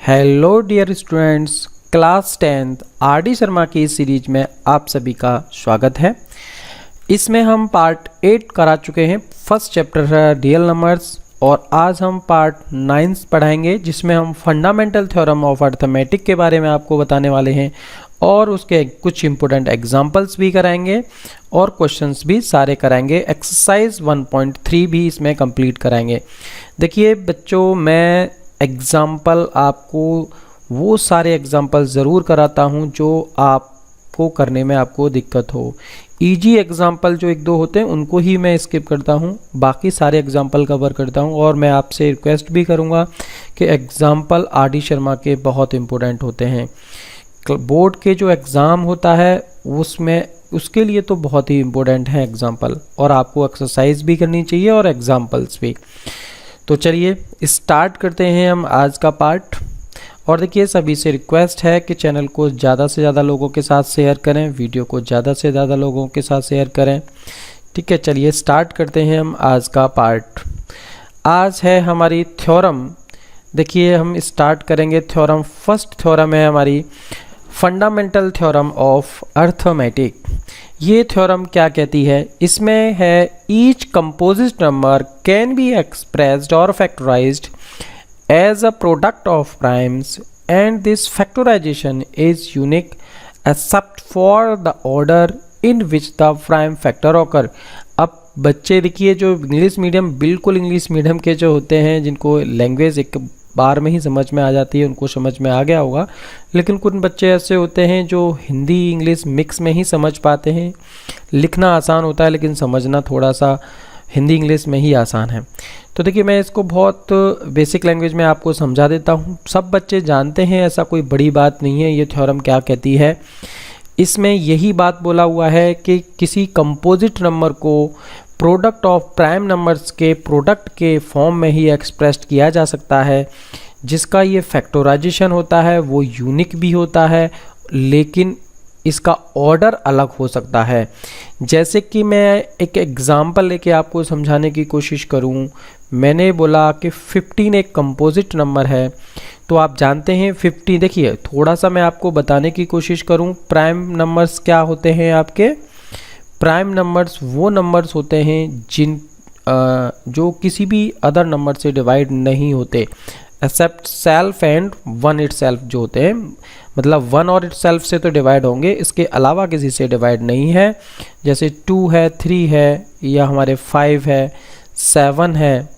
Hello dear students, class 10th R D. Sharma की इस series में आप सभी का स्वागत है। इसमें हम पार्ट 8 करा चुके हैं। फर्स्ट चैप्टर है रियल नंबर्स और आज हम पार्ट 9 पढ़ाएंगे जिसमें हम फंडामेंटल थ्योरम ऑफ अर्थमेटिक के बारे में आपको बताने वाले हैं और उसके कुछ इंपॉर्टेंट एग्जांपल्स भी कराएंगे और क्वेश्चंस भी सारे कराएंगे। एक्सरसाइज 1.3 भी इसमें कंप्लीट कराएंगे। देखिए बच्चों, मैं एग्जाम्पल आपको वो सारे एग्जाम्पल ज़रूर कराता हूँ जो आपको करने में आपको दिक्कत हो। इजी एग्जाम्पल जो एक दो होते हैं उनको ही मैं स्किप करता हूँ, बाकी सारे एग्जाम्पल कवर करता हूँ। और मैं आपसे रिक्वेस्ट भी करूँगा कि एग्जाम्पल आर.डी. शर्मा के बहुत इम्पोर्टेंट होते हैं। बोर्ड के जो एग्ज़ाम होता है उसमें उसके लिए तो बहुत ही इम्पोर्टेंट है एग्जाम्पल, और आपको एक्सरसाइज भी करनी चाहिए और एग्जाम्पल्स भी। तो चलिए स्टार्ट करते हैं हम आज का पार्ट। और देखिए, सभी से रिक्वेस्ट है कि चैनल को ज़्यादा से ज़्यादा लोगों के साथ शेयर करें, वीडियो को ज़्यादा से ज़्यादा लोगों के साथ शेयर करें। ठीक है, चलिए स्टार्ट करते हैं हम आज का पार्ट। आज है हमारी थ्योरम। देखिए हम स्टार्ट करेंगे थ्योरम। फर्स्ट थ्योरम है हमारी फंडामेंटल थ्योरम ऑफ अर्थमेटिक। ये थ्योरम क्या कहती है? इसमें है each composite number can be expressed और factorized as a product of primes and this factorization is unique except for the order in which the prime factor occur. अब बच्चे देखिए, जो इंग्लिश मीडियम, बिल्कुल इंग्लिश मीडियम के जो होते हैं, जिनको लैंग्वेज एक बार में ही समझ में आ जाती है, उनको समझ में आ गया होगा। लेकिन कुछ बच्चे ऐसे होते हैं जो हिंदी इंग्लिश मिक्स में ही समझ पाते हैं। लिखना आसान होता है लेकिन समझना थोड़ा सा हिंदी इंग्लिश में ही आसान है। तो देखिए, मैं इसको बहुत बेसिक लैंग्वेज में आपको समझा देता हूँ। सब बच्चे जानते हैं, ऐसा कोई बड़ी बात नहीं है। ये थ्योरम क्या कहती है? इसमें यही बात बोला हुआ है कि किसी कंपोजिट नंबर को प्रोडक्ट ऑफ प्राइम नंबर्स के प्रोडक्ट के फॉर्म में ही एक्सप्रेस्ड किया जा सकता है। जिसका ये फैक्टराइजेशन होता है वो यूनिक भी होता है, लेकिन इसका ऑर्डर अलग हो सकता है। जैसे कि मैं एक एग्जांपल लेके आपको समझाने की कोशिश करूं। मैंने बोला कि 15 एक कंपोजिट नंबर है, तो आप जानते हैं 50। देखिए थोड़ा सा मैं आपको बताने की कोशिश करूं। प्राइम नंबर्स क्या होते हैं आपके? प्राइम नंबर्स वो नंबर्स होते हैं जो किसी भी अदर नंबर से डिवाइड नहीं होते except self and one itself जो होते हैं। मतलब वन और इट सेल्फ से तो डिवाइड होंगे, इसके अलावा किसी से डिवाइड नहीं है। जैसे 2 है, 3 है, या हमारे 5 है, 7 है,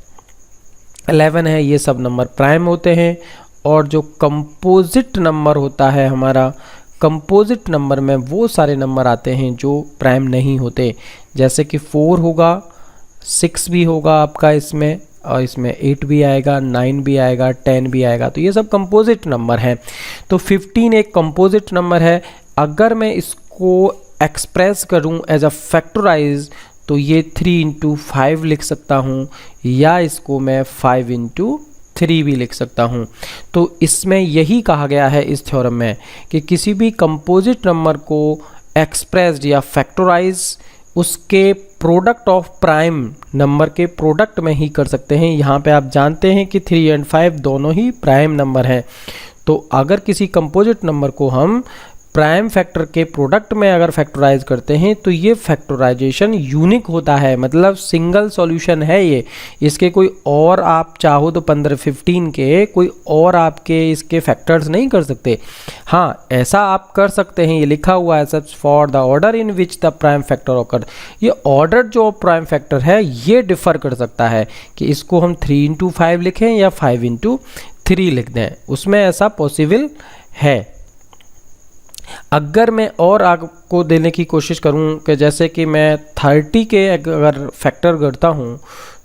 11 है, ये सब नंबर प्राइम होते हैं। और जो कंपोजिट नंबर होता है हमारा, कंपोजिट नंबर में वो सारे नंबर आते हैं जो प्राइम नहीं होते। जैसे कि 4 होगा, 6 भी होगा आपका इसमें, और इसमें 8 भी आएगा, 9 भी आएगा, 10 भी आएगा। तो ये सब कंपोजिट नंबर हैं। तो 15 एक कंपोजिट नंबर है। अगर मैं इसको एक्सप्रेस करूं एज अ फैक्टराइज तो ये 3 इंटू 5 लिख सकता हूं, या इसको मैं 5 इंटू 3 भी लिख सकता हूँ। तो इसमें यही कहा गया है इस थ्योरम में कि किसी भी कंपोजिट नंबर को एक्सप्रेस्ड या फैक्टराइज उसके प्रोडक्ट ऑफ प्राइम नंबर के प्रोडक्ट में ही कर सकते हैं। यहाँ पे आप जानते हैं कि 3 और 5 दोनों ही प्राइम नंबर हैं। तो अगर किसी कंपोजिट नंबर को हम प्राइम फैक्टर के प्रोडक्ट में अगर फैक्टराइज करते हैं तो ये फैक्टराइजेशन यूनिक होता है, मतलब सिंगल सॉल्यूशन है ये। इसके कोई और आप चाहो तो 15 के कोई और आपके इसके फैक्टर्स नहीं कर सकते। हाँ, ऐसा आप कर सकते हैं, ये लिखा हुआ है सच for the order in which the prime factor occur. ये ऑर्डर जो प्राइम फैक्टर है ये डिफर कर सकता है कि इसको हम 3 इंटू 5 लिखें या 5 इंटू 3 लिख दें, उसमें ऐसा पॉसिबल है। अगर मैं और आपको देने की कोशिश करूं कि जैसे कि मैं 30 के अगर फैक्टर करता हूं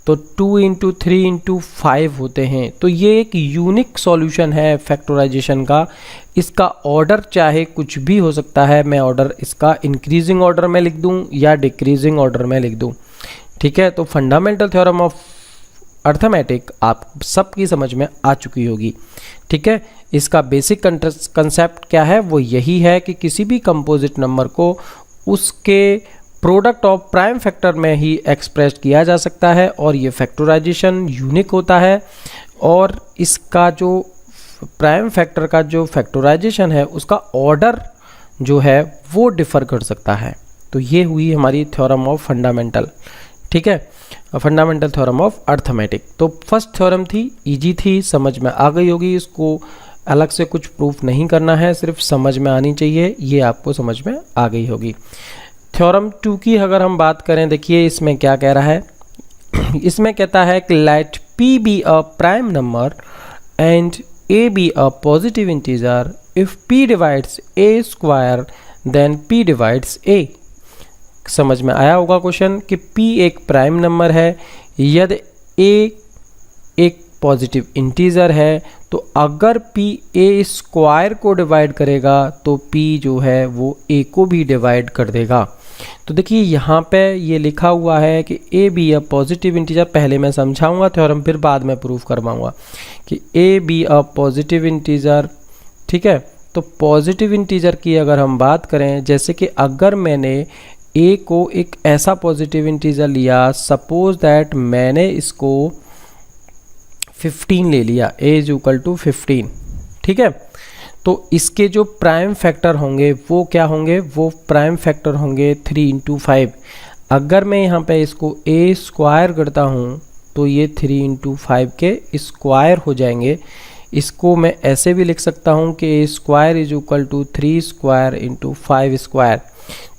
तो 2 इंटू 3 इंटू 5 होते हैं। तो ये एक यूनिक सॉल्यूशन है फैक्टराइजेशन का। इसका ऑर्डर चाहे कुछ भी हो सकता है। मैं ऑर्डर इसका इंक्रीजिंग ऑर्डर में लिख दूं या डिक्रीजिंग ऑर्डर में लिख दूं। ठीक है, तो फंडामेंटल थ्योरम ऑफ अर्थमेटिक आप सबकी समझ में आ चुकी होगी। ठीक है, इसका बेसिक कंसेप्ट क्या है? वो यही है कि किसी भी कंपोजिट नंबर को उसके प्रोडक्ट ऑफ प्राइम फैक्टर में ही एक्सप्रेस किया जा सकता है और ये फैक्टराइजेशन यूनिक होता है। और इसका जो प्राइम फैक्टर का जो फैक्टराइजेशन है उसका ऑर्डर जो है वो डिफ़र कर सकता है। तो ये हुई हमारी थ्योरम ऑफ फंडामेंटल, ठीक है, फंडामेंटल थ्योरम ऑफ अर्थमेटिक। तो फर्स्ट थ्योरम थी, इजी थी, समझ में आ गई होगी, इसको अलग से कुछ प्रूफ नहीं करना है, सिर्फ समझ में आनी चाहिए, ये आपको समझ में आ गई होगी। थ्योरम 2 की अगर हम बात करें, देखिए इसमें क्या कह रहा है, इसमें कहता है कि let p be a prime number and a be a positive integer, if p divides a square then p divides a। समझ में आया होगा क्वेश्चन कि p एक प्राइम नंबर है, यदि a एक पॉजिटिव इंटीजर है, तो अगर p a स्क्वायर को डिवाइड करेगा तो p जो है वो a को भी डिवाइड कर देगा। तो देखिए यहाँ पे ये लिखा हुआ है कि a be a positive integer, पहले मैं समझाऊंगा थ्योरम फिर बाद में प्रूफ करवाऊंगा कि a be a positive integer, ठीक है। तो पॉजिटिव इंटीजर की अगर हम बात करें, जैसे कि अगर मैंने a को एक ऐसा पॉजिटिव इंटीजर लिया, सपोज दैट मैंने इसको 15 ले लिया, a इज इक्वल टू 15, ठीक है। तो इसके जो प्राइम फैक्टर होंगे वो क्या होंगे, वो प्राइम फैक्टर होंगे 3 इंटू 5। अगर मैं यहाँ पे इसको a स्क्वायर करता हूँ तो ये 3 इंटू 5 के स्क्वायर हो जाएंगे। इसको मैं ऐसे भी लिख सकता हूँ कि a square is equal to 3 square into 5 square.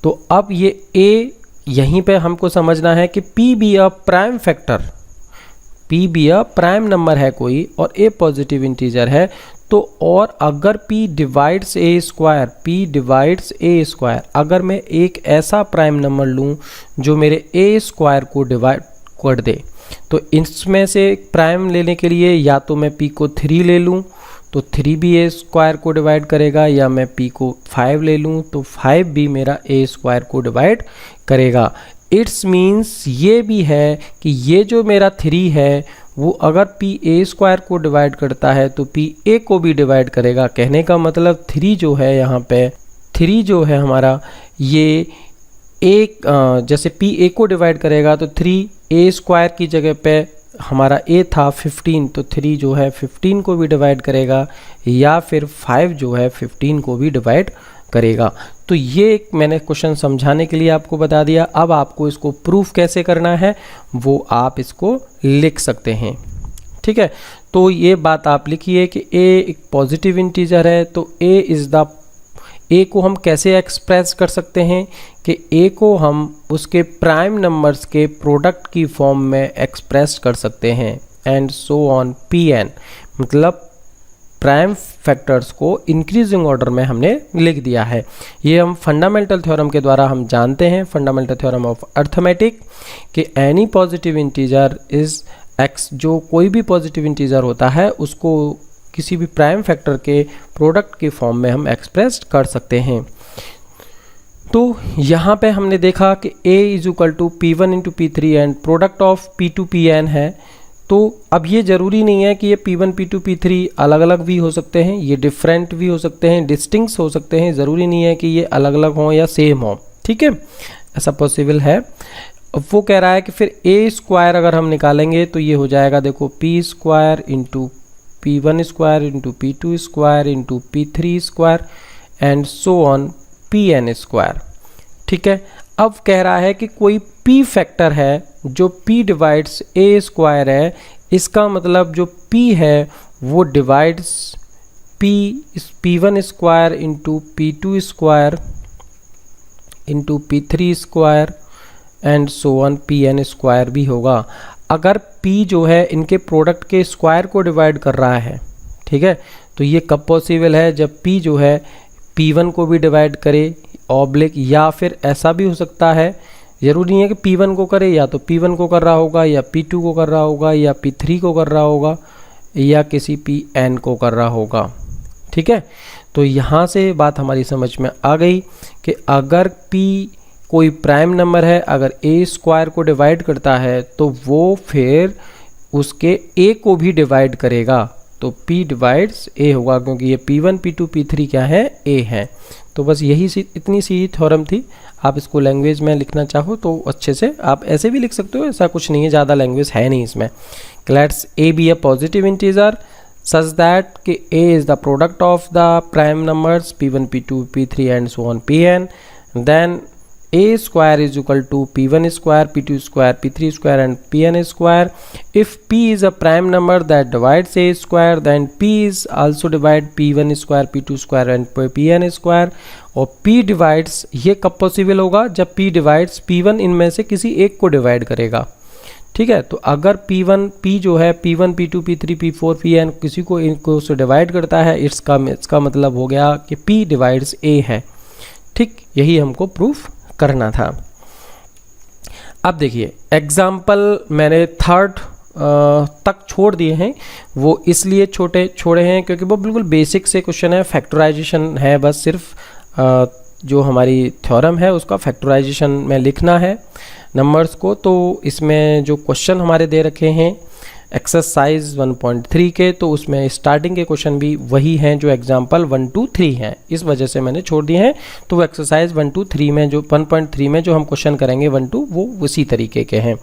तो अब ये a यहीं पे हमको समझना है कि p be a prime factor, p be a prime number है कोई और a पॉजिटिव इंटीजर है, तो और अगर p divides a square, p divides a square, अगर मैं एक ऐसा प्राइम नंबर लूँ जो मेरे a स्क्वायर को डिवाइड कर दे, तो इसमें से प्राइम लेने के लिए या तो मैं p को 3 ले लूँ तो 3 भी a स्क्वायर को डिवाइड करेगा, या मैं p को 5 ले लूँ तो 5 भी मेरा a स्क्वायर को डिवाइड करेगा। इट्स मीन्स ये भी है कि ये जो मेरा 3 है वो अगर p a स्क्वायर को डिवाइड करता है तो p a को भी डिवाइड करेगा। कहने का मतलब 3 जो है यहाँ पे, 3 जो है हमारा ये एक जैसे p a को डिवाइड करेगा तो 3 a स्क्वायर की जगह पे हमारा a था 15, तो 3 जो है 15 को भी डिवाइड करेगा, या फिर 5 जो है 15 को भी डिवाइड करेगा। तो ये एक मैंने क्वेश्चन समझाने के लिए आपको बता दिया। अब आपको इसको प्रूफ कैसे करना है वो आप इसको लिख सकते हैं, ठीक है। तो ये बात आप लिखिए कि a एक पॉजिटिव इंटीजर है, तो a को हम कैसे एक्सप्रेस कर सकते हैं कि a को हम उसके प्राइम नंबर्स के प्रोडक्ट की फॉर्म में एक्सप्रेस कर सकते हैं, एंड सो ऑन pn, मतलब प्राइम फैक्टर्स को इंक्रीजिंग ऑर्डर में हमने लिख दिया है। ये हम फंडामेंटल थ्योरम के द्वारा हम जानते हैं, फंडामेंटल थ्योरम ऑफ अर्थमेटिक, कि any positive integer is x, जो कोई भी पॉजिटिव इंटीजर होता है उसको किसी भी प्राइम फैक्टर के प्रोडक्ट की फॉर्म में हम एक्सप्रेस कर सकते हैं। तो यहाँ पे हमने देखा कि a is equal to p1 into p3 and product of p2 pn है। तो अब ये ज़रूरी नहीं है कि ये p1 p2 p3 अलग अलग भी हो सकते हैं, ये डिफरेंट भी हो सकते हैं, डिस्टिंक्ट हो सकते हैं, ज़रूरी नहीं है कि ये अलग अलग हों या सेम हों, ठीक है, ऐसा पॉसिबल है। अब वो कह रहा है कि फिर a स्क्वायर अगर हम निकालेंगे तो ये हो जाएगा, देखो p square into p1 square into p2 square into p3 square and so on pn square, ठीक है। अब कह रहा है कि कोई p फैक्टर है जो p डिवाइड्स a स्क्वायर है, इसका मतलब जो p है वो divides p1 square into p2 square into p3 square and so on pn square भी होगा। अगर p जो है इनके प्रोडक्ट के स्क्वायर को डिवाइड कर रहा है, ठीक है, तो ये कब पॉसिबल है, जब p जो है p1 को भी डिवाइड करे ऑब्लिक, या फिर ऐसा भी हो सकता है, ज़रूरी नहीं है कि p1 को करे, या तो p1 को कर रहा होगा, या p2 को कर रहा होगा, या p3 को कर रहा होगा, या किसी pn को कर रहा होगा, ठीक है। तो यहाँ से बात हमारी समझ में आ गई कि अगर p कोई प्राइम नंबर है, अगर a स्क्वायर को डिवाइड करता है तो वो फिर उसके a को भी डिवाइड करेगा, तो p डिवाइड्स a होगा, क्योंकि ये p1 p2 p3 क्या है, a है। तो बस यही इतनी सी थ्योरम थी। आप इसको लैंग्वेज में लिखना चाहो तो अच्छे से आप ऐसे भी लिख सकते हो, ऐसा कुछ नहीं है, ज़्यादा लैंग्वेज है नहीं इसमें। Let's a be a positive integer, such that कि a is the product of the prime numbers p1 p2 p3 and so on pn, then a square is equal to p1 square p2 square p3 square and pn square. If p is a prime number that divides a square, then p is also divide p1 square p2 square and pn square. और p divides, ये कब possible होगा? जब p divides p1 इनमें से किसी एक को डिवाइड करेगा, ठीक है। तो अगर p जो है p1 p2 p3 p4 pn किसी को इनको से डिवाइड करता है, इसका मतलब हो गया कि p डिवाइड्स a है, ठीक। यही हमको प्रूफ करना था। अब देखिए एग्जाम्पल मैंने थर्ड तक छोड़ दिए हैं, वो इसलिए छोड़े हैं क्योंकि वो बिल्कुल बेसिक से क्वेश्चन है, फैक्टराइजेशन है, बस सिर्फ जो हमारी थ्योरम है उसका फैक्टराइजेशन में लिखना है नंबर्स को। तो इसमें जो क्वेश्चन हमारे दे रखे हैं एक्सरसाइज 1.3 के, तो उसमें स्टार्टिंग के क्वेश्चन भी वही हैं जो एग्जाम्पल 1 2 3 हैं, इस वजह से मैंने छोड़ दिए हैं। तो वो एक्सरसाइज 1 2 3 में जो 1.3 में जो हम क्वेश्चन करेंगे 1 2 वो उसी तरीके के हैं।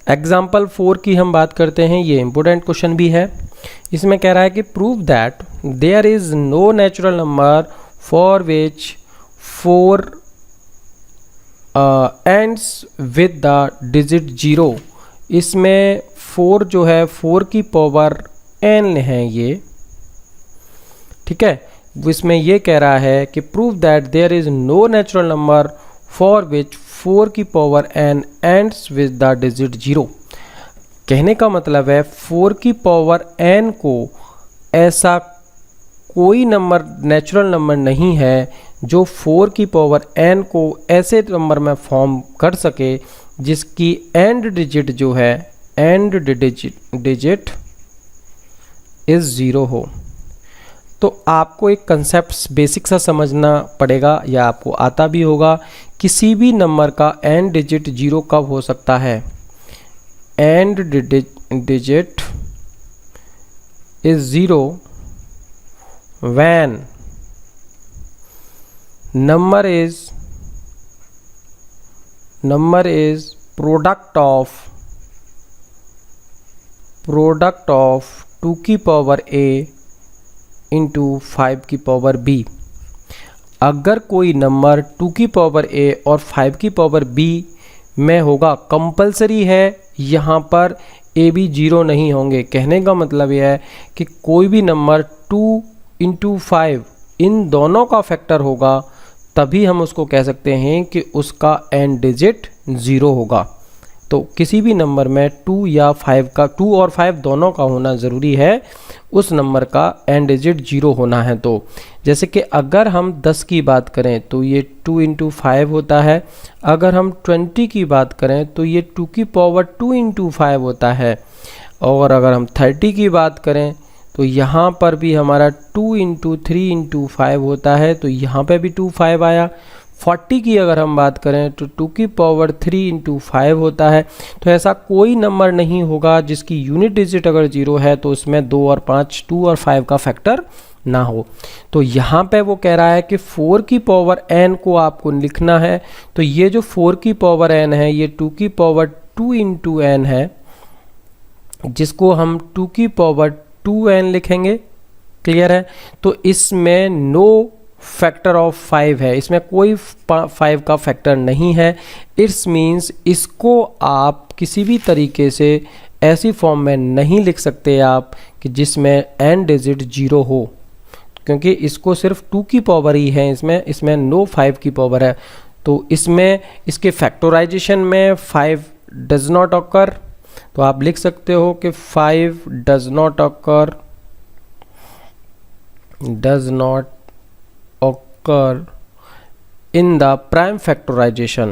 एग्जाम्पल 4 की हम बात करते हैं, ये इंपॉर्टेंट क्वेश्चन भी है। इसमें कह रहा है कि prove that there is no natural number for which 4 ends with the digit 0। इसमें 4 जो है 4 की पावर n है ये, ठीक है। इसमें ये कह रहा है कि prove that there is no natural number for which 4 की power n ends with the digit 0। कहने का मतलब है 4 की पावर n को ऐसा कोई नंबर नेचुरल नंबर नहीं है जो 4 की पावर n को ऐसे नंबर में फॉर्म कर सके जिसकी एंड डिजिट जो है एंड डिजिट इज 0 हो। तो आपको एक कंसेप्ट बेसिक सा समझना पड़ेगा, या आपको आता भी होगा। किसी भी नंबर का एंड डिजिट 0 कब हो सकता है? And digit is 0 when number is product of 2 की पावर a into 5 की पावर b। अगर कोई नंबर 2 की पावर a और 5 की पावर b में होगा, कंपलसरी है यहाँ पर a b 0 नहीं होंगे। कहने का मतलब यह है कि कोई भी नंबर 2 into 5 इन दोनों का फैक्टर होगा, तभी हम उसको कह सकते हैं कि उसका एंड डिजिट 0 होगा। तो किसी भी नंबर में 2 या 5 का 2 और 5 दोनों का होना ज़रूरी है, उस नंबर का एंड डिजिट 0 होना है। तो जैसे कि अगर हम 10 की बात करें तो ये 2 into 5 होता है। अगर हम 20 की बात करें तो ये 2 की पावर 2 into 5 होता है। और अगर हम 30 की बात करें तो यहाँ पर भी हमारा 2 into 3 into 5 होता है, तो यहाँ पे भी 2 5 आया। 40 की अगर हम बात करें तो 2 की पावर 3 into 5 होता है। तो ऐसा कोई नंबर नहीं होगा जिसकी यूनिट डिजिट अगर 0 है तो उसमें 2 और 5 का फैक्टर ना हो। तो यहाँ पे वो कह रहा है कि 4 की पावर n को आपको लिखना है। तो ये जो 4 की पावर n है ये 2 की पावर 2 into n है, जिसको हम 2 की पावर 2n लिखेंगे। क्लियर है? तो इसमें नो फैक्टर ऑफ 5 है, इसमें कोई 5 का फैक्टर नहीं है। इट्स मीन्स इसको आप किसी भी तरीके से ऐसी फॉर्म में नहीं लिख सकते आप कि जिसमें एंड डिजिट 0 हो, क्योंकि इसको सिर्फ 2 की पावर ही है, इसमें नो 5 की पावर है। तो इसमें इसके फैक्टराइजेशन में 5 डज नॉट ऑकर। तो आप लिख सकते हो कि 5 does not occur in the prime factorization,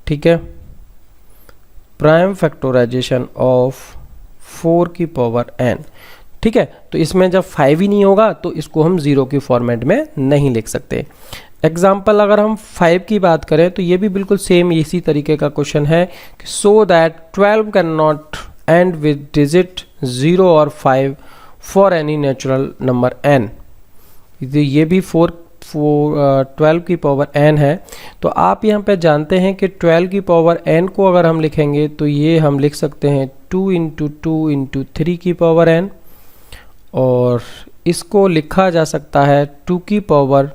ठीक है, प्राइम फैक्टराइजेशन ऑफ 4 की पावर n। ठीक है, तो इसमें जब 5 ही नहीं होगा तो इसको हम 0 की फॉर्मेट में नहीं लिख सकते। एग्जाम्पल अगर हम 5 की बात करें तो ये भी बिल्कुल सेम इसी तरीके का क्वेश्चन है कि so that 12 can not and with digit 0 और 5 for any natural number n। ये भी 12 की पावर n है। तो आप यहाँ पे जानते हैं कि 12 की पावर n को अगर हम लिखेंगे तो ये हम लिख सकते हैं 2 इंटू 2 इंटू 3 की पावर n, और इसको लिखा जा सकता है 2 की पावर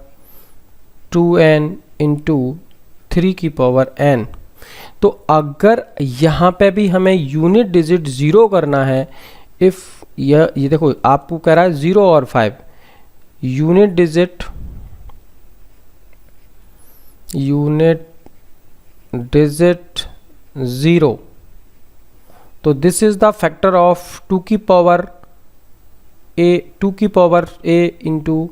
2n इंटू 3 की पावर n। तो अगर यहाँ पे भी हमें यूनिट डिजिट 0 करना है, इफ़ ये देखो आपको कह रहा है 0 और 5, यूनिट डिजिट 0, तो this is the factor of 2 की पावर a इंटू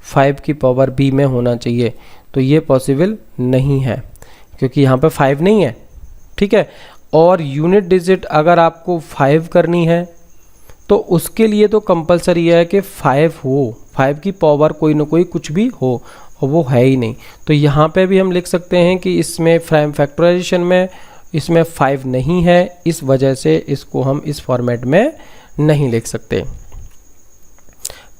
5 की पावर b में होना चाहिए। तो ये पॉसिबल नहीं है क्योंकि यहाँ पे 5 नहीं है, ठीक है। और यूनिट डिजिट अगर आपको 5 करनी है तो उसके लिए तो कंपलसरी है कि 5 हो, 5 की पावर कोई ना कोई कुछ भी हो, और वो है ही नहीं। तो यहाँ पे भी हम लिख सकते हैं कि इसमें प्राइम फैक्टराइजेशन में इसमें 5 नहीं है, इस वजह से इसको हम इस फॉर्मेट में नहीं लिख सकते।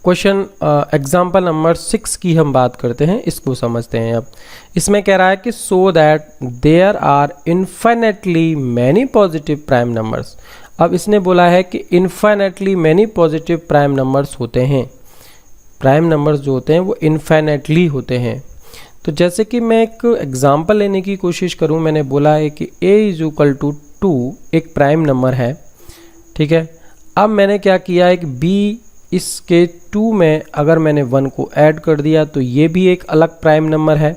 क्वेश्चन एग्जाम्पल नंबर 6 की हम बात करते हैं, इसको समझते हैं। अब इसमें कह रहा है कि so that there are infinitely many positive prime numbers. अब इसने बोला है कि infinitely many positive prime numbers होते हैं, प्राइम नंबर्स जो होते हैं वो इन्फाइनेटली होते हैं। तो जैसे कि मैं एक एग्जाम्पल लेने की कोशिश करूं, मैंने बोला है कि a इज इक्वल टू 2 एक प्राइम नंबर है, ठीक है। अब मैंने क्या किया है कि b इसके 2 में अगर मैंने 1 को ऐड कर दिया तो ये भी एक अलग प्राइम नंबर है।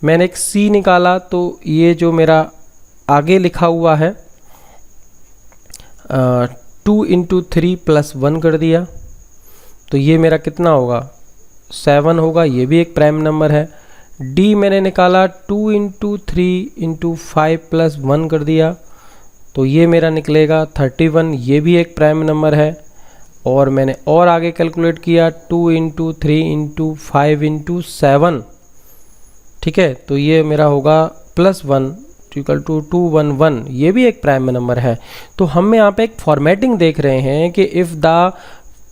मैंने एक c निकाला तो ये जो मेरा आगे लिखा हुआ है 2 इंटू 3 प्लस 1 कर दिया तो ये मेरा कितना होगा 7 होगा, ये भी एक प्राइम नंबर है। d मैंने निकाला 2 इंटू 3 इंटू 5 प्लस 1 कर दिया तो ये मेरा निकलेगा 31, ये भी एक प्राइम नंबर है। और मैंने और आगे कैलकुलेट किया 2 इंटू 3 इंटू 5 इंटू 7, ठीक है, तो ये मेरा होगा प्लस 1 इक्वल टू 211, ये भी एक प्राइम नंबर है। तो हम यहाँ पे एक फॉर्मेटिंग देख रहे हैं कि if the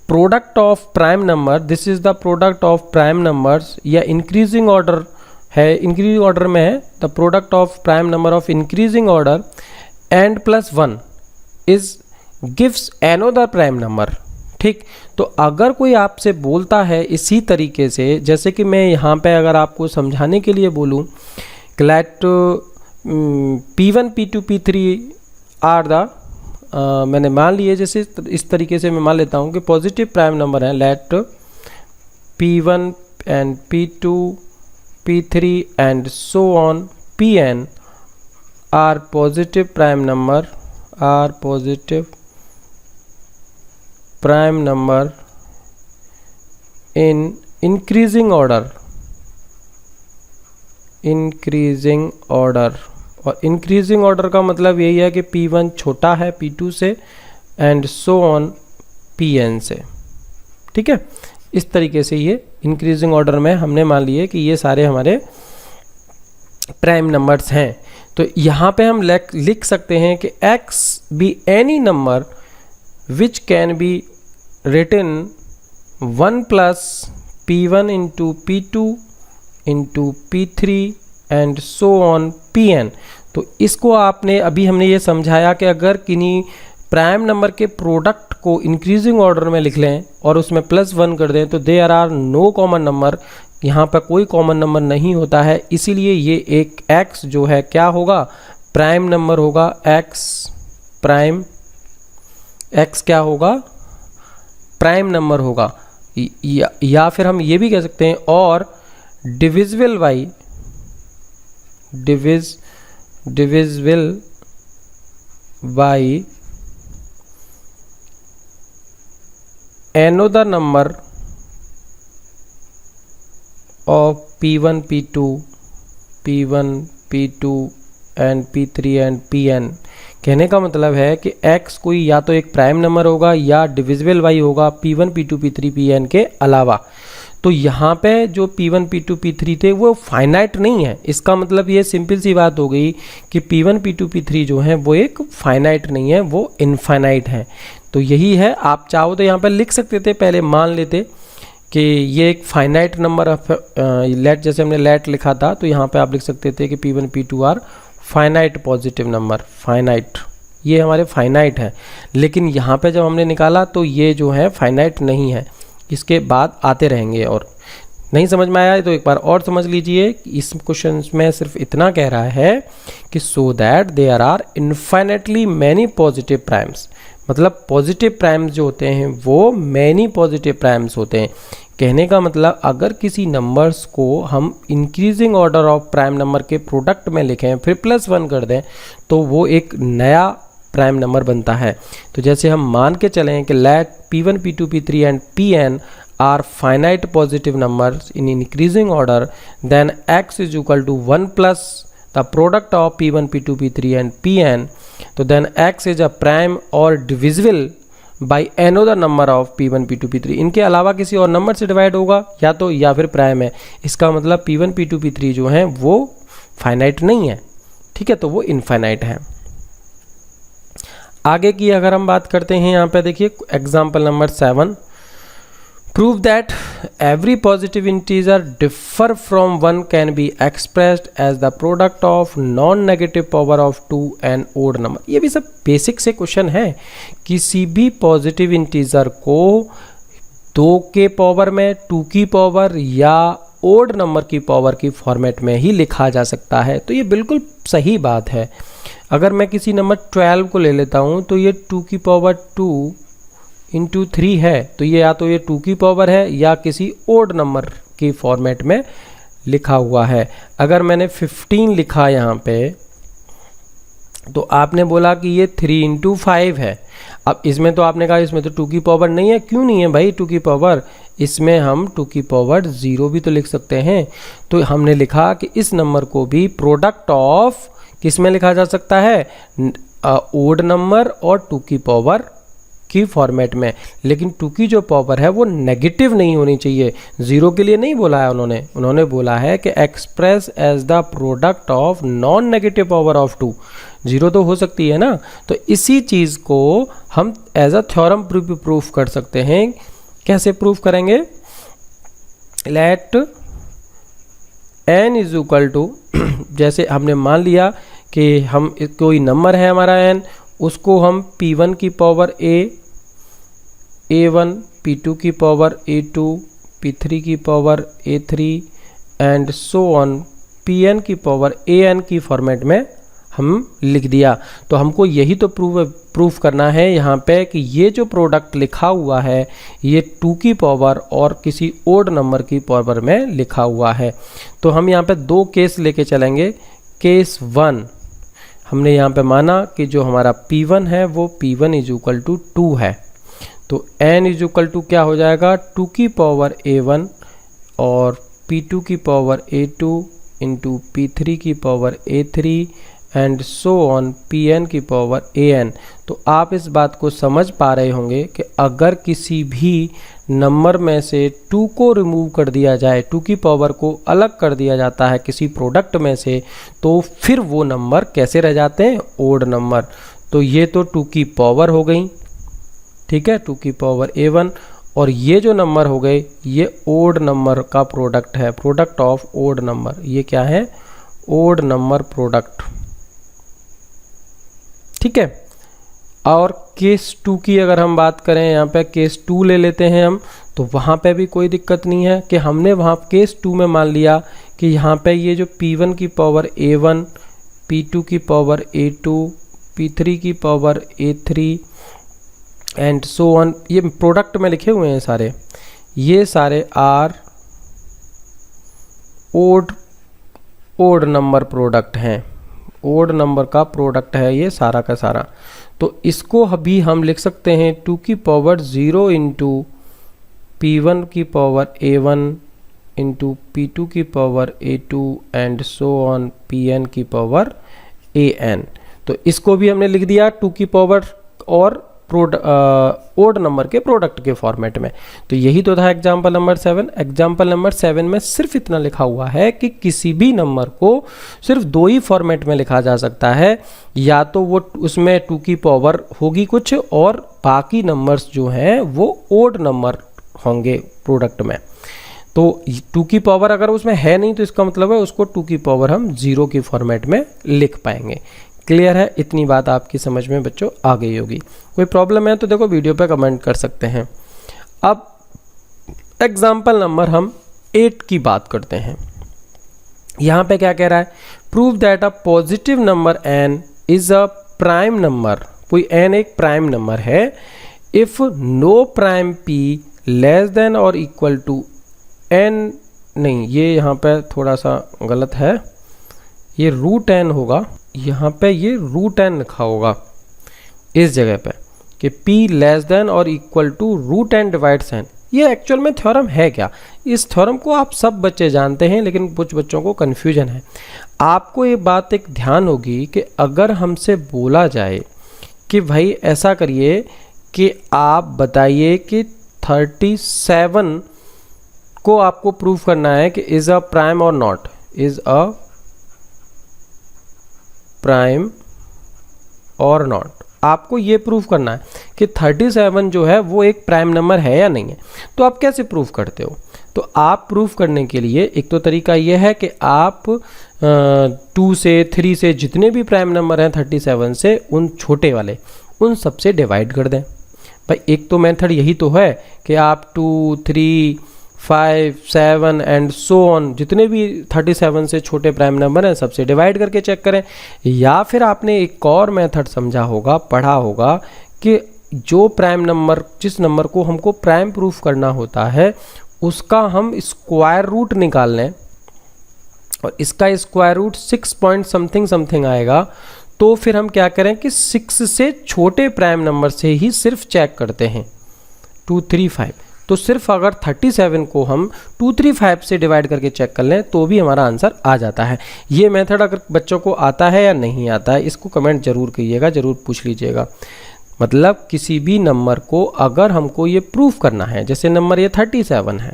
product of prime number, this is the product of prime numbers, या इंक्रीजिंग ऑर्डर है, इंक्रीजिंग ऑर्डर में है, the product of prime number of increasing order and plus 1 is gives another prime number, ठीक। तो अगर कोई आपसे बोलता है इसी तरीके से, जैसे कि मैं यहाँ पे अगर आपको समझाने के लिए बोलूँ late P1 P2 P3 are the मैंने मान लिए, जैसे इस तरीके से मैं मान लेता हूँ कि पॉजिटिव प्राइम नंबर है, let P1 and P2 P3 and so on Pn are positive prime number, are positive prime number in increasing order, increasing order. और इंक्रीजिंग ऑर्डर का मतलब यही है कि P1 छोटा है P2 से एंड सो ऑन Pn से, ठीक है। इस तरीके से ये इंक्रीजिंग ऑर्डर में हमने मान लिए कि ये सारे हमारे प्राइम नंबर्स हैं। तो यहाँ पे हम लिख सकते हैं कि x be any number which can be written 1 plus P1 into P2 into P3 and so on Pn। तो इसको आपने अभी हमने ये समझाया कि अगर किन्हीं प्राइम नंबर के प्रोडक्ट को इंक्रीजिंग ऑर्डर में लिख लें और उसमें प्लस 1 कर दें तो there are no common number, यहाँ पर कोई कॉमन नंबर नहीं होता है, इसीलिए ये एक x जो है क्या होगा, प्राइम नंबर होगा, x प्राइम, x क्या होगा, प्राइम नंबर होगा। या फिर हम ये भी कह सकते हैं और divisible by, divisible by another number of P1 P2 and P3 and Pn। कहने का मतलब है कि x कोई या तो एक प्राइम नंबर होगा या डिविजिबल बाई होगा P1 P2 P3 Pn के अलावा। तो यहाँ पे जो P1 P2 P3 थे वो फाइनाइट नहीं है, इसका मतलब ये सिंपल सी बात हो गई कि P1 P2 P3 जो है वो एक फाइनाइट नहीं है, वो इनफाइनाइट है। तो यही है, आप चाहो तो यहाँ पर लिख सकते थे, पहले मान लेते कि ये एक फाइनाइट नंबर ऑफ लेट, जैसे हमने लेट लिखा था तो यहाँ पे आप लिख सकते थे कि P1 P2 are finite positive number, finite, ये हमारे फाइनाइट है। लेकिन यहाँ पे जब हमने निकाला तो ये जो है फाइनाइट नहीं है, इसके बाद आते रहेंगे। और नहीं समझ में आया तो एक बार और समझ लीजिए, इस क्वेश्चन में सिर्फ इतना कह रहा है कि so that there are infinitely many positive primes, मतलब पॉजिटिव प्राइम्स जो होते हैं वो मैनी पॉजिटिव प्राइम्स होते हैं। कहने का मतलब अगर किसी नंबर्स को हम increasing order of prime number के प्रोडक्ट में लिखें फिर +1 कर दें तो वो एक नया प्राइम नंबर बनता है। तो जैसे हम मान के चलें कि let P1 P2 P3 and Pn are finite positive numbers in increasing order, then x is equal to 1 plus the product of P1 P2 P3 and Pn, तो then x is a prime or divisible by another number of P1 P2 P3, इनके अलावा किसी और number से divide होगा या फिर prime है। इसका मतलब P1 P2 P3 जो हैं वो फाइनाइट नहीं है, ठीक है, तो वो इनफाइनाइट है। आगे की अगर हम बात करते हैं, यहाँ पे देखिए example number 7, prove that every positive integer differ from 1 can be expressed as the product of non-negative power of 2 and odd number। ये भी सब बेसिक से क्वेश्चन है। किसी भी पॉजिटिव इंटीजर को 2 के पावर में, 2 की पावर या ओड नंबर की पावर की फॉर्मेट में ही लिखा जा सकता है। तो ये बिल्कुल सही बात है। अगर मैं किसी नंबर 12 को ले लेता हूँ तो ये 2 की पावर 2 इंटू 3 है, तो ये या तो ये 2 की पावर है या किसी ओड नंबर की फॉर्मेट में लिखा हुआ है। अगर मैंने 15 लिखा यहाँ पे तो आपने बोला कि ये 3 इंटू 5 है। अब इसमें तो आपने कहा इसमें तो 2 की पावर नहीं है। क्यों नहीं है भाई 2 की पावर? इसमें हम 2 की पावर 0 भी तो लिख सकते हैं। तो हमने लिखा कि इस नंबर को भी प्रोडक्ट ऑफ किस में लिखा जा सकता है, ओड नंबर और 2 की पावर की फॉर्मेट में। लेकिन 2 की जो पावर है वो नेगेटिव नहीं होनी चाहिए। 0 के लिए नहीं बोला है उन्होंने बोला है कि express as the product of non negative power of 2। 0 तो हो सकती है ना। तो इसी चीज़ को हम एज अ थ्योरम प्रूफ कर सकते हैं। कैसे प्रूफ करेंगे? Let n is equal to, जैसे हमने मान लिया कि हम कोई नंबर है हमारा n, उसको हम P1 की पावर A1, P2 की पावर A2, P3 की power A3 and so on Pn की पावर An की फॉर्मेट में हम लिख दिया। तो हमको यही तो प्रूफ करना है यहाँ पे कि ये जो प्रोडक्ट लिखा हुआ है ये 2 की पावर और किसी ओड नंबर की पावर में लिखा हुआ है। तो हम यहाँ पे 2 केस लेके चलेंगे। केस 1, हमने यहाँ पे माना कि जो हमारा P1 है वो P1 इज इक्वल टू 2 है। तो n इज इक्वल टू क्या हो जाएगा, 2 की पावर A1 और P2 की पावर A2 इंटू P3 की power A3 and so on Pn की पावर An। तो आप इस बात को समझ पा रहे होंगे कि अगर किसी भी नंबर में से 2 को रिमूव कर दिया जाए, 2 की पावर को अलग कर दिया जाता है किसी प्रोडक्ट में से, तो फिर वो नंबर कैसे रह जाते हैं, ओड नंबर। तो ये तो 2 की पावर हो गई, ठीक है, 2 की पावर A1, और ये जो नंबर हो गए ये ओड नंबर का प्रोडक्ट है, प्रोडक्ट ऑफ ओड नंबर। ये क्या है, ओड नंबर प्रोडक्ट, ठीक है। और केस 2 की अगर हम बात करें, यहाँ पे केस 2 ले लेते हैं हम, तो वहाँ पे भी कोई दिक्कत नहीं है कि हमने वहाँ केस 2 में मान लिया कि यहाँ पे ये जो P1 की पावर A1, P2 की पावर A2, P3 की power A3 and so on, ये प्रोडक्ट में लिखे हुए हैं सारे, ये सारे आर ओड नंबर प्रोडक्ट हैं, ओड नंबर का प्रोडक्ट है ये सारा का सारा। तो इसको अभी हम लिख सकते हैं 2 की पावर 0 इंटू P1 की पावर A1 इंटू P2 की power A2 and so on Pn की पावर An। तो इसको भी हमने लिख दिया 2 की पावर और ओड नंबर के प्रोडक्ट के फॉर्मेट में। तो यही तो था एग्जाम्पल नंबर 7। एग्जाम्पल नंबर 7 में सिर्फ इतना लिखा हुआ है कि किसी भी नंबर को सिर्फ 2 ही फॉर्मेट में लिखा जा सकता है, या तो वो उसमें 2 की पावर होगी कुछ और बाकी नंबर्स जो हैं वो ओड नंबर होंगे, प्रोडक्ट में। तो 2 की पावर अगर उसमें है नहीं तो इसका मतलब है उसको 2 की पावर हम 0 की फॉर्मेट में लिख पाएंगे। क्लियर है? इतनी बात आपकी समझ में बच्चों आ गई होगी। कोई प्रॉब्लम है तो देखो वीडियो पे कमेंट कर सकते हैं। अब एग्जाम्पल नंबर हम 8 की बात करते हैं। यहाँ पे क्या कह रहा है, prove that a positive number n is a prime number. कोई n एक प्राइम नंबर है if no prime p less than और इक्वल टू n। नहीं, ये यहाँ पे थोड़ा सा गलत है, ये रूट n होगा, यहाँ पे ये रूट n लिखा होगा इस जगह पे कि p लेस देन और equal to root n divides n। ये एक्चुअल में थ्योरम है क्या? इस थ्योरम को आप सब बच्चे जानते हैं लेकिन कुछ बच्चों को कन्फ्यूजन है। आपको ये बात एक ध्यान होगी कि अगर हमसे बोला जाए कि भाई ऐसा करिए कि आप बताइए कि 37 को आपको प्रूव करना है कि इज अ प्राइम और नॉट, इज अ प्राइम और नॉट, आपको ये प्रूव करना है कि 37 जो है वो एक प्राइम नंबर है या नहीं है। तो आप कैसे प्रूव करते हो? तो आप प्रूव करने के लिए एक तो तरीका ये है कि आप 2 से 3 से जितने भी प्राइम नंबर हैं 37 से, उन छोटे वाले उन सब से डिवाइड कर दें। भाई एक तो मेथड यही तो है कि आप 2, 3, 5, 7 एंड सो ऑन जितने भी 37 से छोटे प्राइम नंबर हैं सबसे डिवाइड करके चेक करें। या फिर आपने एक और मेथड समझा होगा, पढ़ा होगा कि जो प्राइम नंबर, जिस नंबर को हमको प्राइम प्रूफ करना होता है उसका हम स्क्वायर रूट निकाल लें और इसका square root 6 point something something आएगा। तो फिर हम क्या करें कि 6 से छोटे प्राइम नंबर से ही सिर्फ चेक करते हैं 2, 3, 5। तो सिर्फ अगर 37 को हम 2, 3, 5 से डिवाइड करके चेक कर लें तो भी हमारा आंसर आ जाता है। ये मेथड अगर बच्चों को आता है या नहीं आता है इसको कमेंट जरूर कीजिएगा, जरूर पूछ लीजिएगा। मतलब किसी भी नंबर को अगर हमको ये प्रूफ करना है, जैसे नंबर ये 37 है,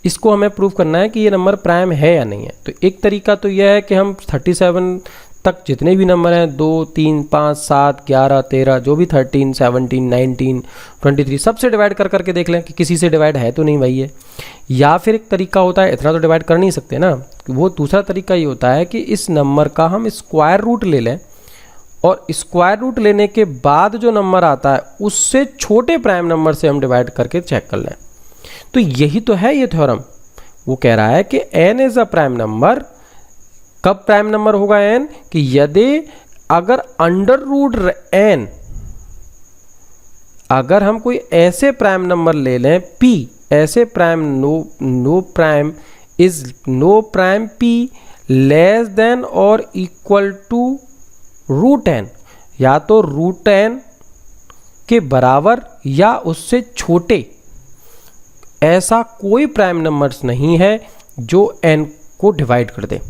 इसको हमें प्रूफ करना है कि ये नंबर प्राइम है या नहीं है। तो एक तरीका तो यह है कि हम 37 तक जितने भी नंबर हैं 2, 3, 5, 7, 11, 13 जो भी 13, 17, 19, 23 सबसे डिवाइड कर करके देख लें कि किसी से डिवाइड है तो नहीं भाई ये। या फिर एक तरीका होता है, इतना तो डिवाइड कर नहीं सकते ना, वो दूसरा तरीका ये होता है कि इस नंबर का हम स्क्वायर रूट ले लें और स्क्वायर रूट लेने के बाद जो नंबर आता है उससे छोटे प्राइम नंबर से हम डिवाइड करके चेक कर लें। तो यही तो है ये थ्योरम। वो कह रहा है कि n is a prime number. कब प्राइम नंबर होगा n? कि यदि अगर अंडर रूट n, अगर हम कोई ऐसे प्राइम नंबर ले लें p, ऐसे prime no prime is no prime p less than और इक्वल टू रूट n, या तो रूट n के बराबर या उससे छोटे, ऐसा कोई प्राइम नंबर्स नहीं है जो n को डिवाइड कर दे।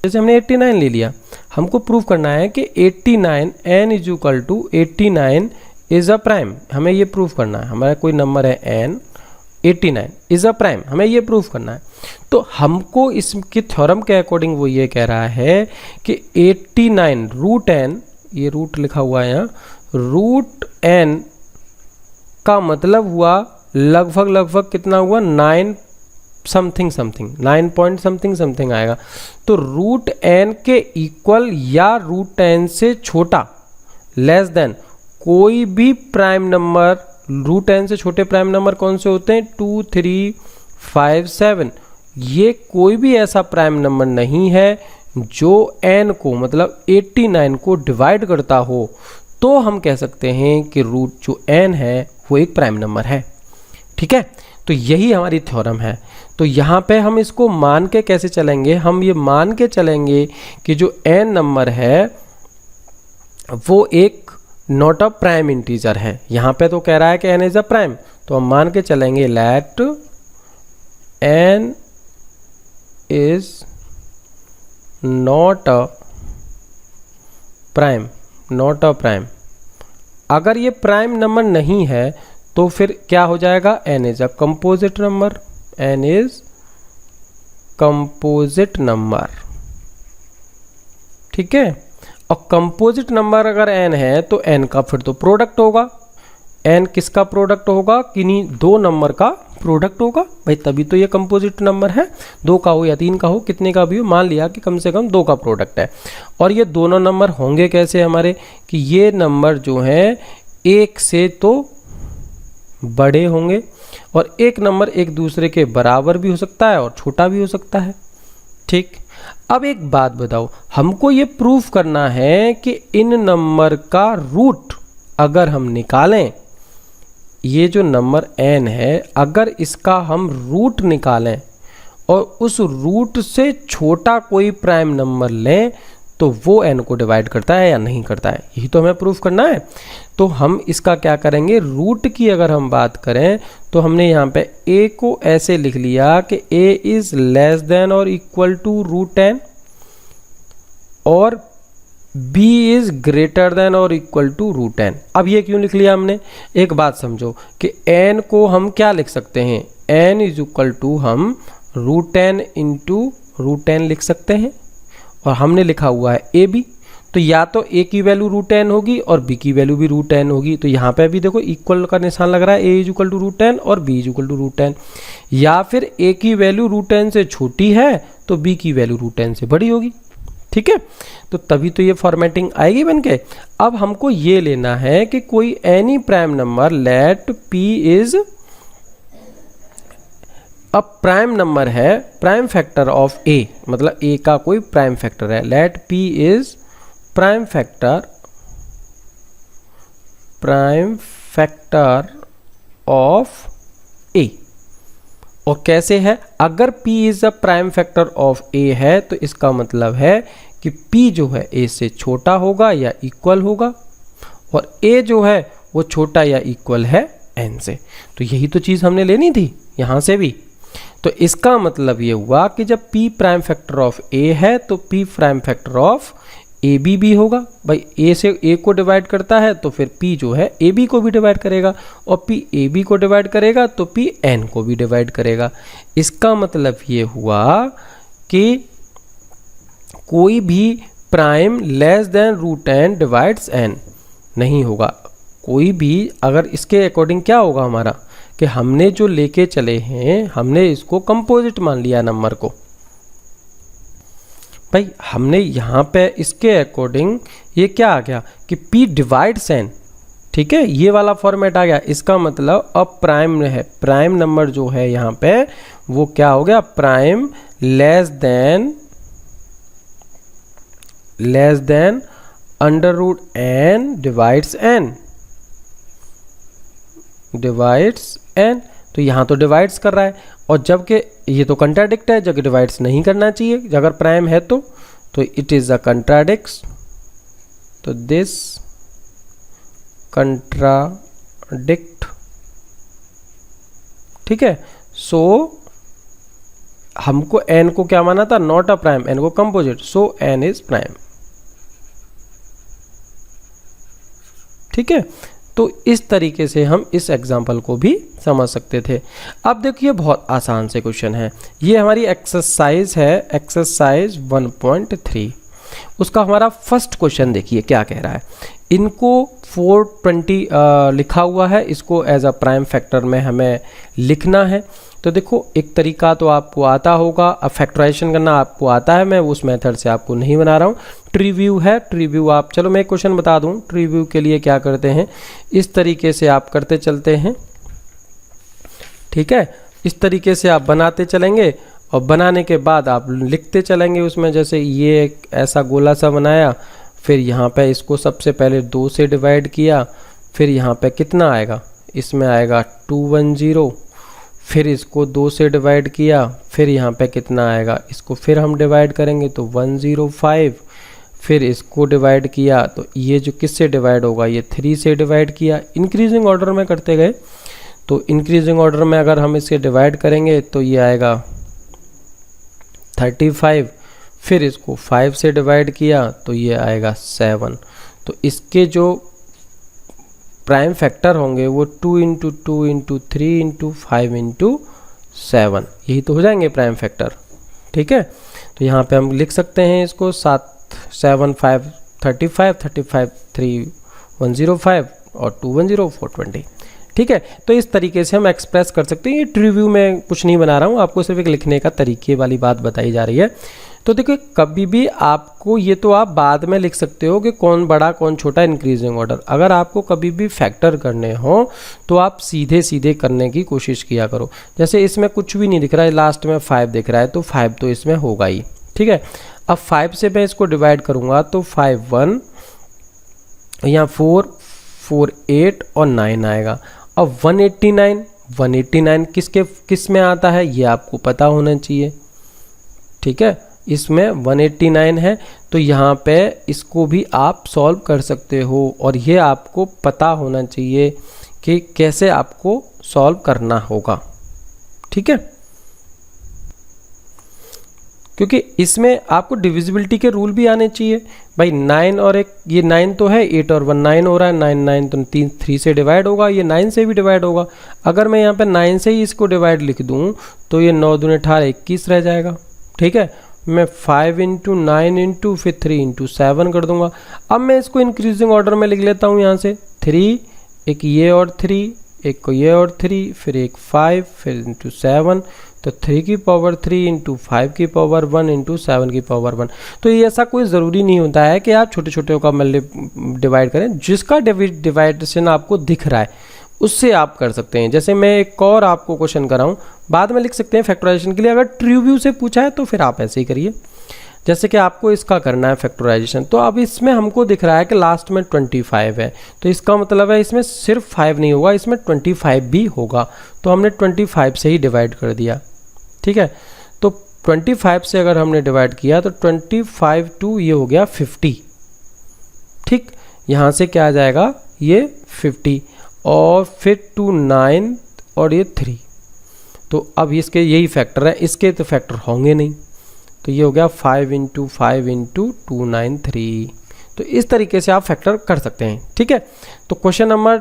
जैसे हमने 89 ले लिया, हमको प्रूव करना है कि 89 n is equal to 89 is a prime. हमें ये प्रूव करना है, हमारा कोई नंबर है n, 89 इज अ प्राइम, हमें ये प्रूव करना है। तो हमको इसके थ्योरम के अकॉर्डिंग वो ये कह रहा है कि 89 रूट n, ये रूट लिखा हुआ है यहाँ, रूट n का मतलब हुआ लगभग कितना हुआ 9 something something, 9 point something something आएगा। तो रूट n के इक्वल या रूट n से छोटा, लेस देन कोई भी प्राइम नंबर, रूट n से छोटे प्राइम नंबर कौन से होते हैं? 2, 3, 5, 7। ये कोई भी ऐसा प्राइम नंबर नहीं है जो n को मतलब 89 को डिवाइड करता हो। तो हम कह सकते हैं कि रूट जो n है वो एक प्राइम नंबर है। ठीक है, तो यही हमारी थ्योरम है। तो यहाँ पे हम इसको मान के कैसे चलेंगे? हम ये मान के चलेंगे कि जो n नंबर है वो एक नॉट अ प्राइम इंटीजर है। यहाँ पे तो कह रहा है कि n इज अ प्राइम, तो हम मान के चलेंगे let n is not a prime, not a prime. अगर ये प्राइम नंबर नहीं है तो फिर क्या हो जाएगा? n is a composite number, n is composite number. ठीक है, और कंपोजिट नंबर अगर n है तो n का फिर तो प्रोडक्ट होगा, n किसका प्रोडक्ट होगा, किन्हीं दो नंबर का प्रोडक्ट होगा भाई, तभी तो ये कंपोजिट नंबर है। 2 का हो या 3 का हो, कितने का भी हो, मान लिया कि कम से कम 2 का प्रोडक्ट है। और ये दोनों नंबर होंगे कैसे हमारे, कि ये नंबर जो है 1 से तो बड़े होंगे, और एक नंबर एक दूसरे के बराबर भी हो सकता है और छोटा भी हो सकता है। ठीक, अब एक बात बताओ, हमको ये प्रूफ करना है कि इन नंबर का रूट अगर हम निकालें, ये जो नंबर n है अगर इसका हम रूट निकालें और उस रूट से छोटा कोई प्राइम नंबर लें तो वो n को डिवाइड करता है या नहीं करता है, यही तो हमें प्रूफ करना है। तो हम इसका क्या करेंगे, रूट की अगर हम बात करें तो हमने यहाँ पे a को ऐसे लिख लिया कि a इज लेस देन और इक्वल टू रूट n और b इज ग्रेटर देन और इक्वल टू रूट n। अब ये क्यों लिख लिया हमने, एक बात समझो कि n को हम क्या लिख सकते हैं, n इज इक्वल टू हम root n into root n लिख सकते हैं, और हमने लिखा हुआ है ए बी, तो या तो a की वैल्यू रूट n होगी और b की वैल्यू भी रूट n होगी। तो यहाँ पे भी देखो इक्वल का निशान लग रहा है, a is equal to root n और b is equal to root n, या फिर a की वैल्यू रूट n से छोटी है तो b की वैल्यू रूट n से बड़ी होगी। ठीक है, तो तभी तो ये फॉर्मेटिंग आएगी बनके। अब हमको ये लेना है कि कोई any prime number let p is a prime number है, प्राइम फैक्टर ऑफ a, मतलब a का कोई प्राइम फैक्टर है, let p is prime factor of a। और कैसे है, अगर p is a prime factor of a है तो इसका मतलब है कि p जो है a से छोटा होगा या इक्वल होगा, और a जो है वो छोटा या इक्वल है n से। तो यही तो चीज़ हमने लेनी थी यहाँ से भी। तो इसका मतलब ये हुआ कि जब p prime factor of a है तो p prime factor of A B भी होगा। भाई a से a को डिवाइड करता है तो फिर p जो है ए बी को भी डिवाइड करेगा, और p ए बी को डिवाइड करेगा तो p n को भी डिवाइड करेगा। इसका मतलब ये हुआ कि कोई भी prime less than root n divides n नहीं होगा। कोई भी अगर इसके अकॉर्डिंग क्या होगा हमारा, कि हमने जो लेके चले हैं हमने इसको कंपोजिट मान लिया नंबर को। भाई हमने यहाँ पे इसके अकॉर्डिंग ये क्या आ गया कि p डिवाइड्स n, ठीक है, ये वाला फॉर्मेट आ गया। इसका मतलब अब प्राइम है, प्राइम नंबर जो है यहाँ पे वो क्या हो गया, prime less than under root n divides n, तो यहाँ तो डिवाइड्स कर रहा है, और जबकि ये तो कंट्राडिक्ट है, जबकि डिवाइड्स नहीं करना चाहिए अगर प्राइम है तो इट इज अ कंट्राडिक्ट, तो दिस कंट्राडिक्ट। ठीक है, सो हमको n को क्या माना था, नॉट अ प्राइम, n को composite, so n is prime. ठीक है, तो इस तरीके से हम इस एग्जाम्पल को भी समझ सकते थे। अब देखिए बहुत आसान से क्वेश्चन है, ये हमारी एक्सरसाइज है, एक्सरसाइज 1.3। उसका हमारा फर्स्ट क्वेश्चन देखिए क्या कह रहा है। इनको 420 लिखा हुआ है, इसको एज अ प्राइम फैक्टर में हमें लिखना है। तो देखो एक तरीका तो आपको आता होगा, फैक्टराइजेशन करना आपको आता है, मैं उस मेथड से आपको नहीं बना रहा हूँ। ट्री व्यू है, ट्री व्यू आप, चलो मैं एक क्वेश्चन बता दूँ। ट्री व्यू के लिए क्या करते हैं, इस तरीके से आप करते चलते हैं। ठीक है, इस तरीके से आप बनाते चलेंगे और बनाने के बाद आप लिखते चलेंगे उसमें। जैसे ये एक ऐसा गोला सा बनाया, फिर यहाँ पे इसको सबसे पहले 2 से डिवाइड किया, फिर यहाँ पे कितना आएगा, इसमें आएगा 210, फिर इसको 2 से डिवाइड किया, फिर यहाँ पे कितना आएगा, इसको फिर हम डिवाइड करेंगे तो 105, फिर इसको डिवाइड किया तो ये जो किससे डिवाइड होगा, ये 3 से डिवाइड किया। इंक्रीजिंग ऑर्डर में करते गए, तो इंक्रीजिंग ऑर्डर में अगर हम इसे डिवाइड करेंगे तो ये आएगा 35, फिर इसको 5 से डिवाइड किया तो ये आएगा 7। तो इसके जो प्राइम फैक्टर होंगे वो 2 इंटू 2 इंटू 3 इंटू 5 इंटू 7, यही तो हो जाएंगे प्राइम फैक्टर। ठीक है, तो यहाँ पे हम लिख सकते हैं इसको 7 7 5 35, 35 3 105 और 2 10 420। ठीक है। तो इस तरीके से हम एक्सप्रेस कर सकते हैं। ये ट्रिव्यू में कुछ नहीं बना रहा हूँ, आपको सिर्फ एक लिखने का तरीके वाली बात बताई जा रही है। तो देखिए कभी भी आपको ये तो आप बाद में लिख सकते हो कि कौन बड़ा कौन छोटा इंक्रीजिंग ऑर्डर। अगर आपको कभी भी फैक्टर करने हो तो आप सीधे सीधे करने की कोशिश किया करो। जैसे इसमें कुछ भी नहीं दिख रहा है, लास्ट में 5 दिख रहा है तो 5 तो इसमें होगा ही, ठीक है। अब 5 से मैं इसको डिवाइड करूँगा तो 5 1, यहाँ 4 4 8 और 9 आएगा। अब 189 किस में आता है ये आपको पता होना चाहिए, ठीक है। इसमें 189 है तो यहाँ पे इसको भी आप सॉल्व कर सकते हो और ये आपको पता होना चाहिए कि कैसे आपको सॉल्व करना होगा, ठीक है। क्योंकि इसमें आपको डिविजिबिलिटी के रूल भी आने चाहिए भाई। 9 और एक ये 9 तो है, 8 और 1 9 हो रहा है, 9 9 तो 3 से डिवाइड होगा, ये 9 से भी डिवाइड होगा। अगर मैं यहाँ पे 9 से ही इसको डिवाइड लिख दूँ तो ये 9 दूनी 18 21 रह जाएगा, ठीक है। मैं 5 इंटू 9 इंटू फिर 3 इंटू 7 कर दूंगा। अब मैं इसको इंक्रीजिंग ऑर्डर में लिख लेता हूँ। यहाँ से 3, एक ये और 3, एक को ये और 3, फिर एक 5, फिर इंटू 7, तो 3 की पावर 3 इंटू 5 की पावर 1 इंटू 7 की पावर 1। तो ये ऐसा कोई ज़रूरी नहीं होता है कि आप छोटे छोटे का डिवाइड करें। जिसका डिवाइडेशन आपको दिख रहा है उससे आप कर सकते हैं। जैसे मैं एक और आपको क्वेश्चन कराऊं, बाद में लिख सकते हैं फैक्टराइजेशन के लिए। अगर ट्रिव्यू से पूछा है तो फिर आप ऐसे ही करिए। जैसे कि आपको इसका करना है फैक्टराइजेशन, तो अब इसमें हमको दिख रहा है कि लास्ट में 25 है, तो इसका मतलब है इसमें सिर्फ 5 नहीं होगा, इसमें 25 भी होगा। तो हमने 25 से ही डिवाइड कर दिया, ठीक है। तो 25 से अगर हमने डिवाइड किया तो 25 टू ये हो गया 50, ठीक। यहाँ से क्या आ जाएगा ये 50 और फिर 2 9 और ये 3। तो अब इसके यही फैक्टर है, इसके तो फैक्टर होंगे नहीं, तो ये हो गया 5 इंटू 5 इंटू 293। तो इस तरीके से आप फैक्टर कर सकते हैं, ठीक है। तो क्वेश्चन नंबर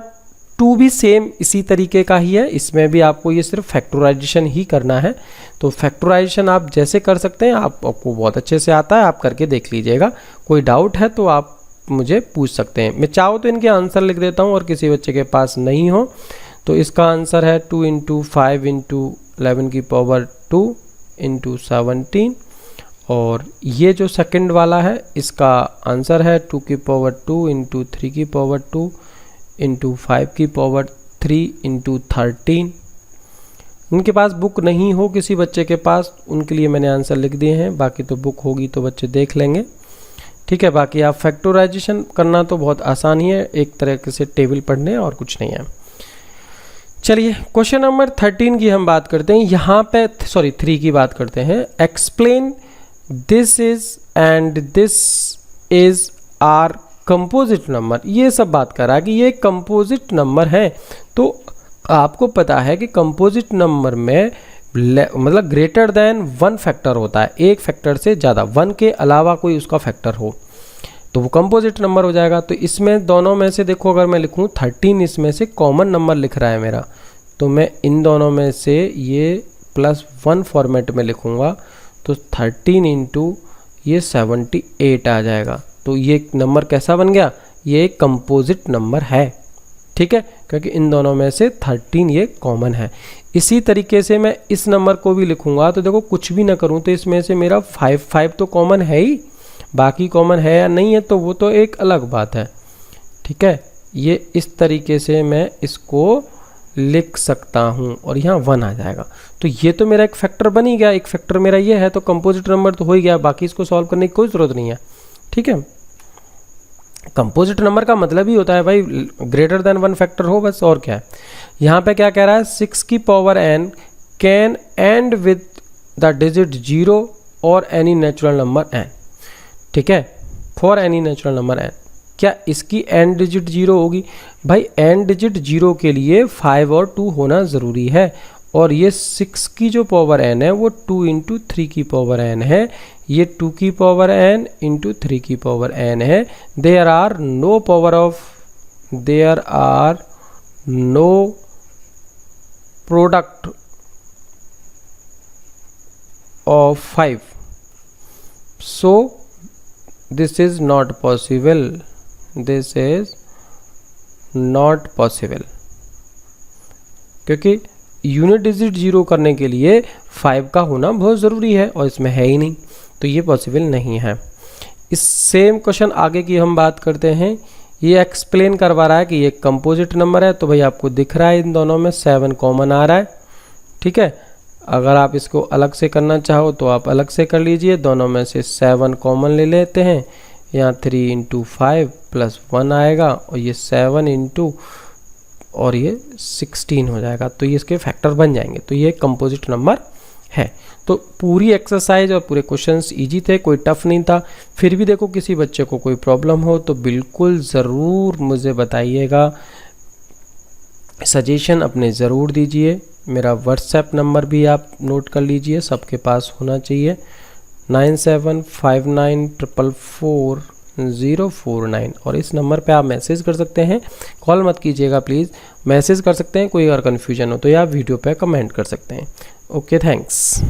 2 भी सेम इसी तरीके का ही है। इसमें भी आपको ये सिर्फ फैक्टराइजेशन ही करना है। तो फैक्टराइजेशन आप जैसे कर सकते हैं, आपको बहुत अच्छे से आता है, आप करके देख लीजिएगा। कोई डाउट है तो आप मुझे पूछ सकते हैं। मैं चाहो तो इनके आंसर लिख देता हूँ और किसी बच्चे के पास नहीं हो तो इसका आंसर है 2 इंटू 5 इंटू 11 की पावर 2 इंटू 17, और ये जो सेकंड वाला है इसका आंसर है 2 की पावर 2 इंटू 3 की पावर 2 इंटू 5 की पावर 3 इंटू 13। उनके पास बुक नहीं हो किसी बच्चे के पास, उनके लिए मैंने आंसर लिख दिए हैं, बाकी तो बुक होगी तो बच्चे देख लेंगे, ठीक है। बाकी आप फैक्टराइजेशन करना तो बहुत आसान ही है, एक तरह से टेबल पढ़ने और कुछ नहीं है। चलिए क्वेश्चन नंबर 13 की हम बात करते हैं। यहाँ पे 3 की बात करते हैं। Explain this is and this is are composite number. ये सब बात कर रहा है कि ये कंपोजिट नंबर है। तो आपको पता है कि कंपोजिट नंबर में मतलब ग्रेटर देन 1 फैक्टर होता है, एक फैक्टर से ज़्यादा, 1 के अलावा कोई उसका फैक्टर हो तो वो कंपोजिट नंबर हो जाएगा। तो इसमें दोनों में से देखो, अगर मैं लिखूँ 13, इसमें से कॉमन नंबर लिख रहा है मेरा, तो मैं इन दोनों में से ये +1 फॉर्मेट में लिखूँगा तो 13 इंटू ये 78 आ जाएगा। तो ये नंबर कैसा बन गया, ये एक कंपोजिट नंबर है, ठीक है, क्योंकि इन दोनों में से 13 ये कॉमन है। इसी तरीके से मैं इस नंबर को भी लिखूंगा तो देखो कुछ भी ना करूं तो इसमें से मेरा 5 तो कॉमन है ही, बाकी कॉमन है या नहीं है तो वो तो एक अलग बात है, ठीक है। ये इस तरीके से मैं इसको लिख सकता हूं और यहाँ 1 आ जाएगा। तो ये तो मेरा एक फैक्टर बन ही गया, एक फैक्टर मेरा ये है, तो कंपोजिट नंबर तो हो ही गया, बाकी इसको सॉल्व करने की कोई ज़रूरत नहीं है, ठीक है। कंपोजिट नंबर का मतलब ही होता है भाई ग्रेटर देन 1 फैक्टर हो, बस, और क्या है। यहाँ पे क्या कह रहा है, 6 की power n can and with the digit 0 और एनी नेचुरल नंबर n, ठीक है, for any natural number n। क्या इसकी n डिजिट 0 होगी? भाई n डिजिट 0 के लिए 5 और 2 होना ज़रूरी है, और ये 6 की जो पावर n है वो 2 इंटू 3 की पावर n है, ये 2 की पावर n इंटू 3 की पावर n है। There are no product of 5, so this is not possible, this is not possible, क्योंकि यूनिट डिजिट 0 करने के लिए 5 का होना बहुत ज़रूरी है और इसमें है ही नहीं, तो ये पॉसिबल नहीं है। इस सेम क्वेश्चन आगे की हम बात करते हैं। ये एक्सप्लेन करवा रहा है कि ये कंपोजिट नंबर है, तो भाई आपको दिख रहा है इन दोनों में 7 कॉमन आ रहा है, ठीक है। अगर आप इसको अलग से करना चाहो तो आप अलग से कर लीजिए, दोनों में से 7 कॉमन ले लेते हैं, यहाँ 3 इंटू 5 प्लस 1 आएगा और ये 7 इंटू और ये 16 हो जाएगा, तो ये इसके फैक्टर बन जाएंगे, तो ये कंपोजिट नंबर है। तो पूरी एक्सरसाइज और पूरे क्वेश्चंस इजी थे, कोई टफ नहीं था। फिर भी देखो किसी बच्चे को कोई प्रॉब्लम हो तो बिल्कुल ज़रूर मुझे बताइएगा, सजेशन अपने ज़रूर दीजिए। मेरा व्हाट्सएप नंबर भी आप नोट कर लीजिए, सबके पास होना चाहिए, 9759444049, और इस नंबर पे आप मैसेज कर सकते हैं, कॉल मत कीजिएगा प्लीज़, मैसेज कर सकते हैं। कोई अगर कन्फ्यूजन हो तो या वीडियो पे कमेंट कर सकते हैं। Okay, thanks.